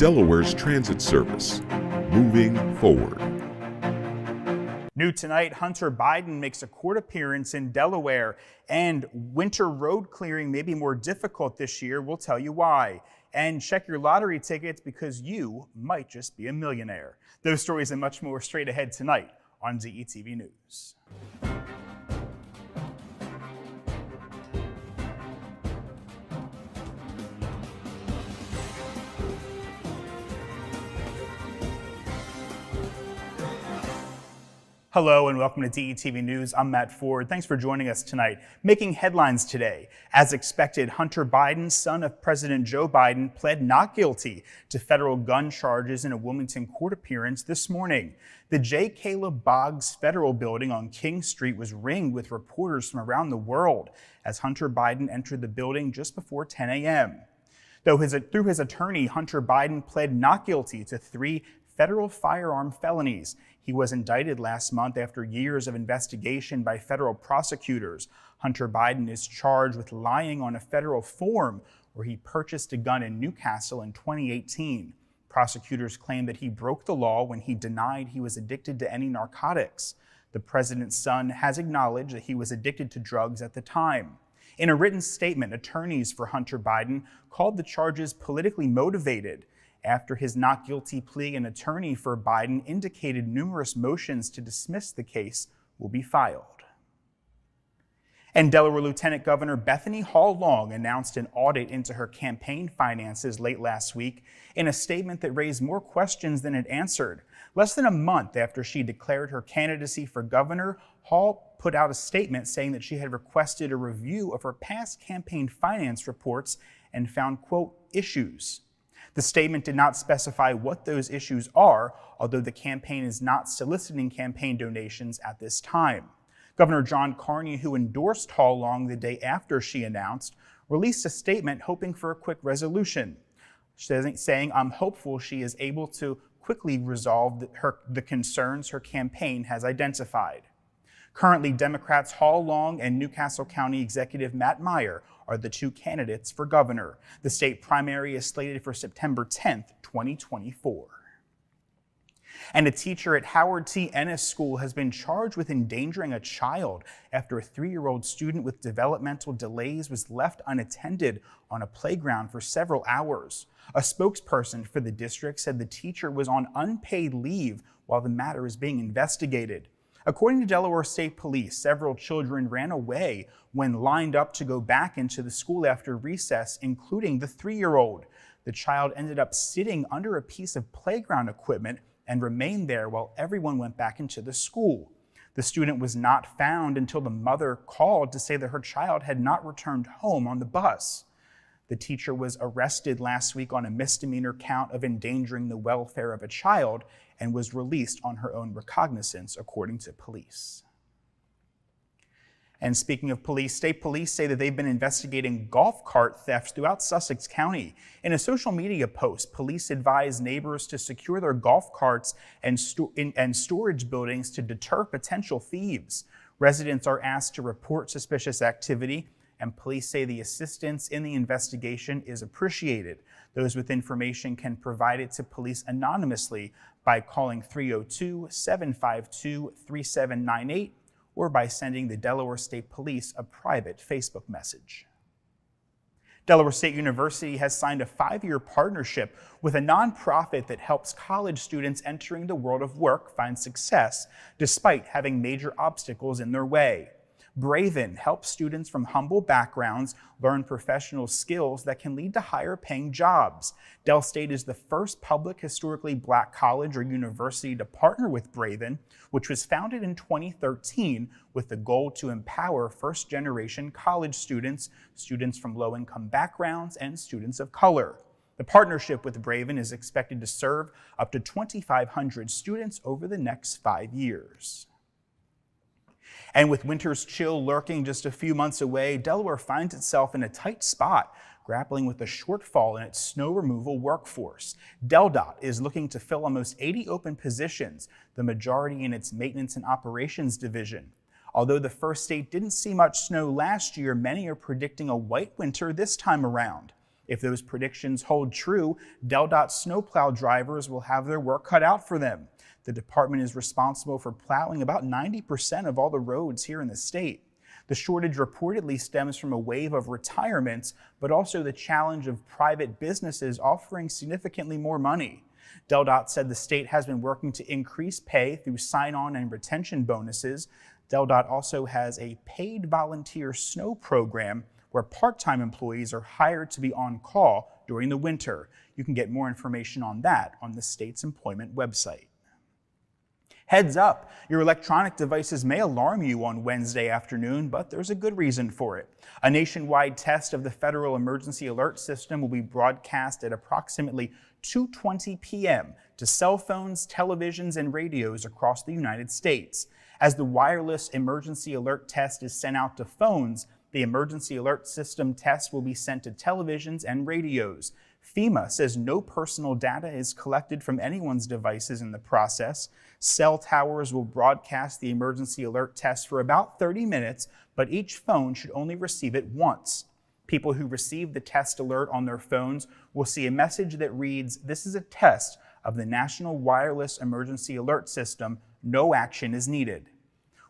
Delaware's transit service, moving forward. New tonight, Hunter Biden makes a court appearance in Delaware, and winter road clearing may be more difficult this year. We'll tell you why. And check your lottery tickets because you might just be a millionaire. Those stories and much more straight ahead tonight on DETV News. Hello and welcome to DETV News. I'm Matt Ford. Thanks for joining us tonight. Making headlines today. As expected, Hunter Biden, son of President Joe Biden, pled not guilty to federal gun charges in a Wilmington court appearance this morning. The J. Caleb Boggs Federal Building on King Street was ringed with reporters from around the world as Hunter Biden entered the building just before 10 a.m. Through his attorney, Hunter Biden pled not guilty to 3 federal firearm felonies. He was indicted last month after years of investigation by federal prosecutors. Hunter Biden is charged with lying on a federal form where he purchased a gun in Newcastle in 2018. Prosecutors claim that he broke the law when he denied he was addicted to any narcotics. The president's son has acknowledged that he was addicted to drugs at the time. In a written statement, attorneys for Hunter Biden called the charges politically motivated. After his not guilty plea, an attorney for Biden indicated numerous motions to dismiss the case will be filed. And Delaware Lieutenant Governor Bethany Hall Long announced an audit into her campaign finances late last week in a statement that raised more questions than it answered. Less than a month after she declared her candidacy for governor, Hall put out a statement saying that she had requested a review of her past campaign finance reports and found, quote, issues. The statement did not specify what those issues are, although the campaign is not soliciting campaign donations at this time. Governor John Carney, who endorsed Hall Long the day after she announced, released a statement hoping for a quick resolution, saying, "I'm hopeful she is able to quickly resolve the concerns her campaign has identified." Currently, Democrats Hall Long and Newcastle County Executive Matt Meyer are the 2 candidates for governor. The state primary is slated for September 10th, 2024. And a teacher at Howard T. Ennis School has been charged with endangering a child after a 3-year-old student with developmental delays was left unattended on a playground for several hours. A spokesperson for the district said the teacher was on unpaid leave while the matter is being investigated. According to Delaware State Police, several children ran away when lined up to go back into the school after recess, including the 3-year-old. The child ended up sitting under a piece of playground equipment and remained there while everyone went back into the school. The student was not found until the mother called to say that her child had not returned home on the bus. The teacher was arrested last week on a misdemeanor count of endangering the welfare of a child and was released on her own recognizance, according to police. And speaking of police, state police say that they've been investigating golf cart thefts throughout Sussex County. In a social media post, police advised neighbors to secure their golf carts and storage buildings to deter potential thieves. Residents are asked to report suspicious activity, and police say the assistance in the investigation is appreciated. Those with information can provide it to police anonymously by calling 302-752-3798 or by sending the Delaware State Police a private Facebook message. Delaware State University has signed a 5-year partnership with a nonprofit that helps college students entering the world of work find success despite having major obstacles in their way. Braven helps students from humble backgrounds learn professional skills that can lead to higher paying jobs. Del State is the first public historically Black college or university to partner with Braven, which was founded in 2013 with the goal to empower first-generation college students, students from low-income backgrounds, and students of color. The partnership with Braven is expected to serve up to 2,500 students over the next 5 years. And with winter's chill lurking just a few months away, Delaware finds itself in a tight spot, grappling with a shortfall in its snow removal workforce. DelDOT is looking to fill almost 80 open positions, the majority in its maintenance and operations division. Although the first state didn't see much snow last year, many are predicting a white winter this time around. If those predictions hold true, DelDOT snowplow drivers will have their work cut out for them. The department is responsible for plowing about 90% of all the roads here in the state. The shortage reportedly stems from a wave of retirements, but also the challenge of private businesses offering significantly more money. DelDOT said the state has been working to increase pay through sign-on and retention bonuses. DelDOT also has a paid volunteer snow program where part-time employees are hired to be on call during the winter. You can get more information on that on the state's employment website. Heads up, your electronic devices may alarm you on Wednesday afternoon, but there's a good reason for it. A nationwide test of the Federal Emergency Alert System will be broadcast at approximately 2:20 p.m. to cell phones, televisions, and radios across the United States. As the wireless emergency alert test is sent out to phones, the emergency alert system test will be sent to televisions and radios. FEMA says no personal data is collected from anyone's devices in the process. Cell towers will broadcast the emergency alert test for about 30 minutes, but each phone should only receive it once. People who receive the test alert on their phones will see a message that reads, "This is a test of the National Wireless Emergency Alert System. No action is needed."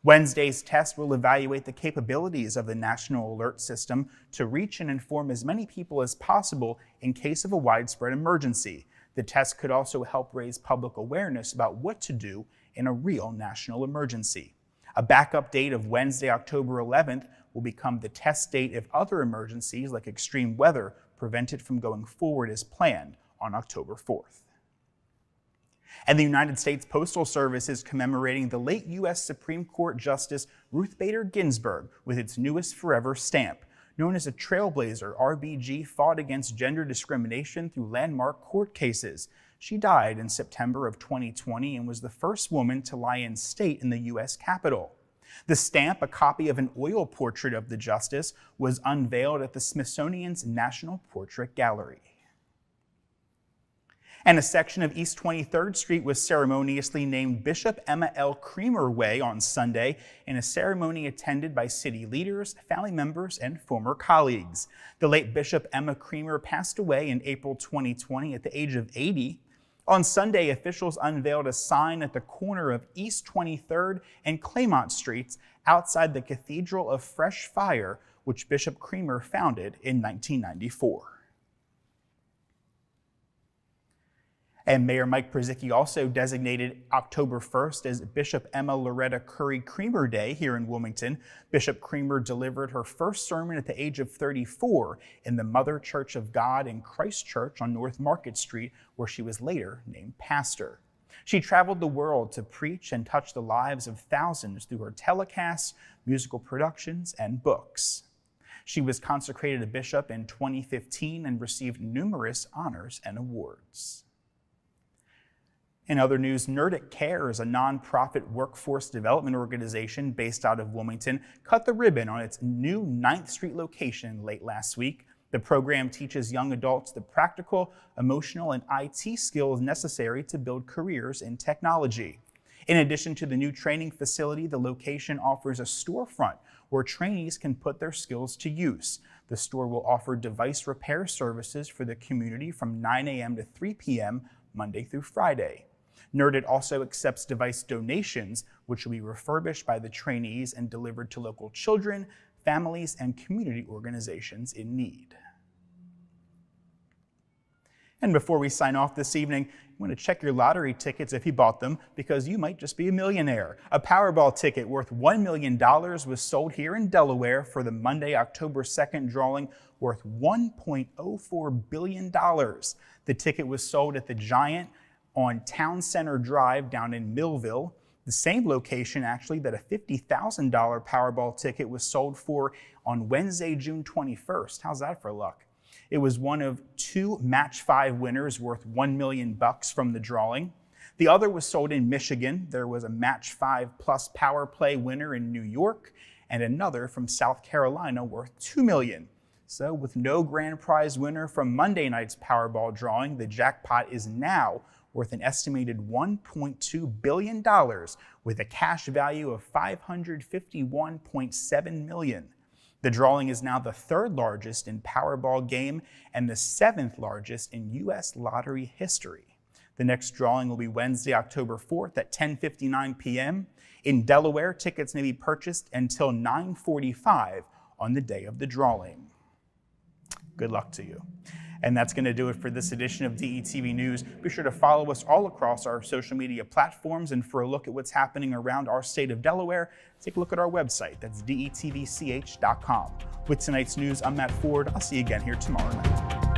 Wednesday's test will evaluate the capabilities of the National Alert System to reach and inform as many people as possible in case of a widespread emergency. The test could also help raise public awareness about what to do in a real national emergency. A backup date of Wednesday, October 11th will become the test date if other emergencies like extreme weather prevent it from going forward as planned on October 4th. And the United States Postal Service is commemorating the late U.S. Supreme Court Justice Ruth Bader Ginsburg with its newest forever stamp. Known as a trailblazer, RBG fought against gender discrimination through landmark court cases. She died in September of 2020 and was the first woman to lie in state in the U.S. Capitol. The stamp, a copy of an oil portrait of the justice, was unveiled at the Smithsonian's National Portrait Gallery. And a section of East 23rd Street was ceremoniously named Bishop Emma L. Creamer Way on Sunday in a ceremony attended by city leaders, family members, and former colleagues. The late Bishop Emma Creamer passed away in April 2020 at the age of 80. On Sunday, officials unveiled a sign at the corner of East 23rd and Claymont Streets outside the Cathedral of Fresh Fire, which Bishop Creamer founded in 1994. And Mayor Mike Przicki also designated October 1st as Bishop Emma Loretta Curry Creamer Day here in Wilmington. Bishop Creamer delivered her first sermon at the age of 34 in the Mother Church of God in Christ Church on North Market Street, where she was later named pastor. She traveled the world to preach and touch the lives of thousands through her telecasts, musical productions, and books. She was consecrated a bishop in 2015 and received numerous honors and awards. In other news, Nordic Cares, a nonprofit workforce development organization based out of Wilmington, cut the ribbon on its new 9th Street location late last week. The program teaches young adults the practical, emotional, and IT skills necessary to build careers in technology. In addition to the new training facility, the location offers a storefront where trainees can put their skills to use. The store will offer device repair services for the community from 9 a.m. to 3 p.m. Monday through Friday. NERDIT also accepts device donations, which will be refurbished by the trainees and delivered to local children, families, and community organizations in need. And before we sign off this evening, you want to check your lottery tickets if you bought them, because you might just be a millionaire. A Powerball ticket worth $1 million was sold here in Delaware for the Monday, October 2nd drawing worth $1.04 billion. The ticket was sold at the Giant on Town Center Drive down in Millville, the same location actually that a $50,000 Powerball ticket was sold for on Wednesday, June 21st. How's that for luck? It was one of 2 Match 5 winners worth $1 million from the drawing. The other was sold in Michigan. There was a Match 5 Plus Power Play winner in New York and another from South Carolina worth $2 million. So with no grand prize winner from Monday night's Powerball drawing, the jackpot is now worth an estimated $1.2 billion with a cash value of $551.7 million. The drawing is now the 3rd largest in Powerball game and the 7th largest in U.S. lottery history. The next drawing will be Wednesday, October 4th at 10:59 p.m. In Delaware, tickets may be purchased until 9:45 on the day of the drawing. Good luck to you. And that's going to do it for this edition of DETV News. Be sure to follow us all across our social media platforms. And for a look at what's happening around our state of Delaware, take a look at our website. That's detvch.com. With tonight's news, I'm Matt Ford. I'll see you again here tomorrow night.